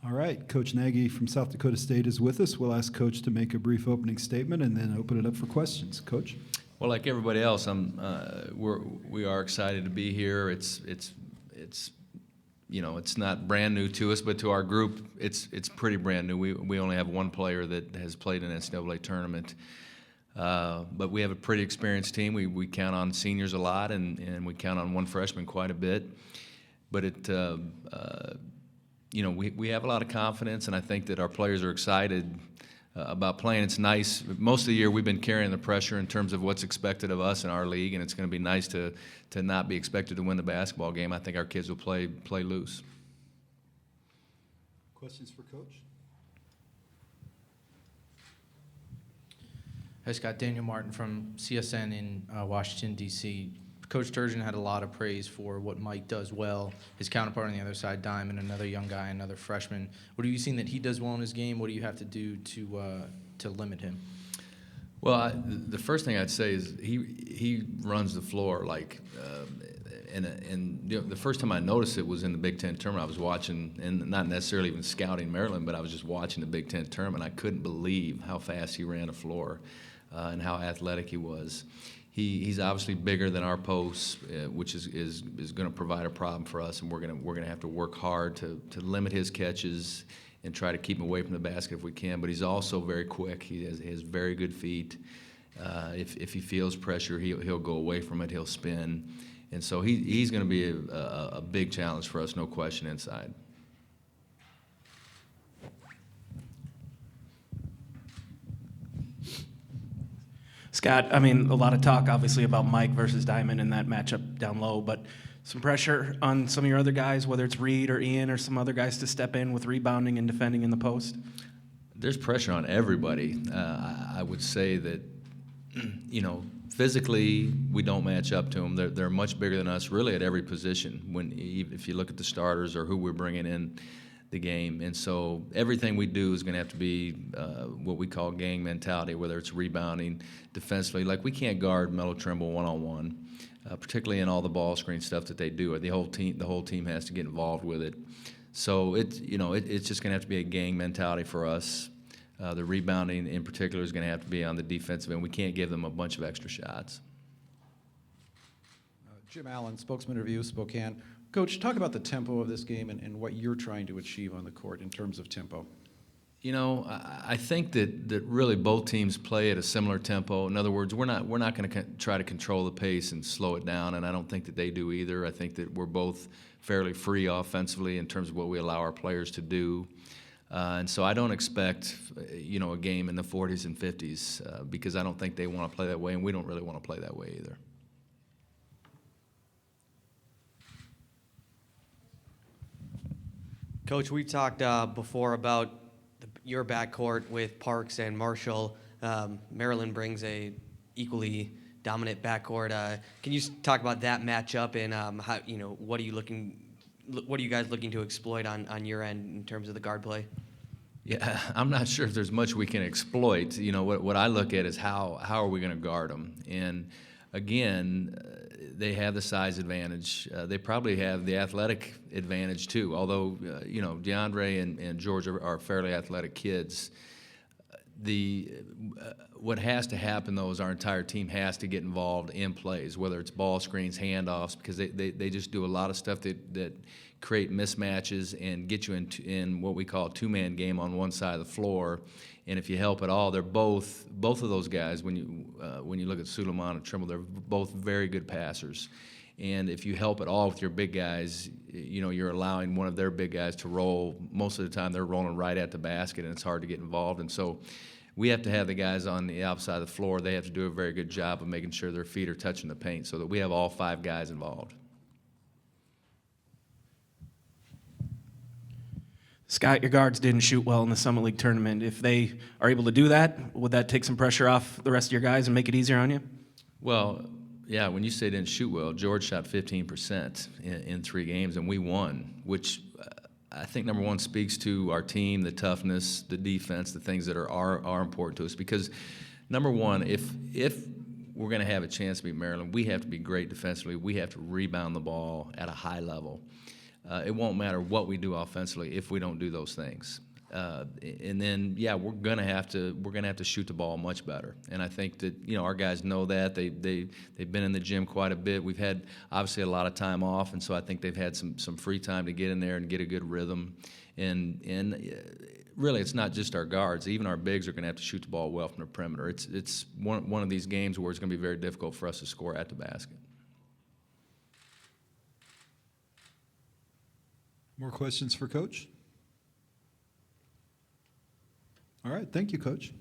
All right, Coach Nagy from South Dakota State is with us. We'll ask Coach to make a brief opening statement and then open it up for questions. Coach? Well, like everybody else, we are excited to be here. It's not brand new to us, but to our group, it's pretty brand new. We only have one player that has played in an NCAA tournament, but we have a pretty experienced team. We count on seniors a lot, and we count on one freshman quite a bit. But we have a lot of confidence, and I think that our players are excited about playing. It's nice. Most of the year we've been carrying the pressure in terms of what's expected of us in our league, and it's going to be nice to not be expected to win the basketball game. I think our kids will play loose. Questions for Coach? Hi, Scott. Daniel Martin from CSN in Washington, D.C. Coach Turgeon had a lot of praise for what Mike does well. His counterpart on the other side, Diamond, another young guy, another freshman. What have you seen that he does well in his game? What do you have to do to limit him? Well, the first thing I'd say is he runs the floor like, the first time I noticed it was in the Big Ten tournament. I was watching, and not necessarily even scouting Maryland, but I was just watching the Big Ten tournament. I couldn't believe how fast he ran the floor and how athletic he was. He's obviously bigger than our posts, which is going to provide a problem for us, and we're going to have to work hard to limit his catches and try to keep him away from the basket if we can. But he's also very quick. He has very good feet. If he feels pressure, he'll go away from it. He'll spin, and so he's going to be a big challenge for us, no question, inside. Scott, I mean, a lot of talk, obviously, about Mike versus Diamond in that matchup down low, but some pressure on some of your other guys, whether it's Reed or Ian or some other guys to step in with rebounding and defending in the post? There's pressure on everybody. I would say that, physically, we don't match up to them. They're much bigger than us, really, at every position. If you look at the starters or who we're bringing in the game, and so everything we do is going to have to be what we call gang mentality, whether it's rebounding, defensively. Like, we can't guard Melo Trimble one-on-one, particularly in all the ball screen stuff that they do. The whole team has to get involved with it. So it's just going to have to be a gang mentality for us. The rebounding in particular is going to have to be on the defensive end. We can't give them a bunch of extra shots. Jim Allen, Spokesman Review, Spokane. Coach, talk about the tempo of this game and what you're trying to achieve on the court in terms of tempo. I think that really both teams play at a similar tempo. In other words, we're not going to try to control the pace and slow it down, and I don't think that they do either. I think that we're both fairly free offensively in terms of what we allow our players to do. And so I don't expect, a game in the 40s and 50s because I don't think they want to play that way, and we don't really want to play that way either. Coach, we talked before about your backcourt with Parks and Marshall. Maryland brings a equally dominant backcourt. Can you talk about that matchup and how what are you guys looking to exploit on your end in terms of the guard play? Yeah, I'm not sure if there's much we can exploit. What I look at is how are we going to guard them, and again, they have the size advantage. They probably have the athletic advantage too. Although DeAndre and George are fairly athletic kids. What has to happen though is our entire team has to get involved in plays, whether it's ball screens, handoffs, because they just do a lot of stuff that create mismatches and get you in what we call a two-man game on one side of the floor. And if you help at all, they're both of those guys. When you look at Suleiman and Trimble, they're both very good passers. And if you help at all with your big guys, you're allowing one of their big guys to roll. Most of the time, they're rolling right at the basket, and it's hard to get involved. And so, we have to have the guys on the outside of the floor. They have to do a very good job of making sure their feet are touching the paint, so that we have all 5 guys involved. Scott, your guards didn't shoot well in the Summit League tournament. If they are able to do that, would that take some pressure off the rest of your guys and make it easier on you? Well, yeah, when you say didn't shoot well, George shot 15% in 3 games, and we won, which I think, number one, speaks to our team, the toughness, the defense, the things that are important to us. Because, number one, if we're going to have a chance to beat Maryland, we have to be great defensively. We have to rebound the ball at a high level. it won't matter what we do offensively if we don't do those things. And then, yeah, we're gonna have to shoot the ball much better. And I think that our guys know that. They've been in the gym quite a bit. We've had obviously a lot of time off, and so I think they've had some free time to get in there and get a good rhythm. And really, it's not just our guards. Even our bigs are gonna have to shoot the ball well from the perimeter. It's one of these games where it's gonna be very difficult for us to score at the basket. More questions for Coach? All right, thank you, Coach.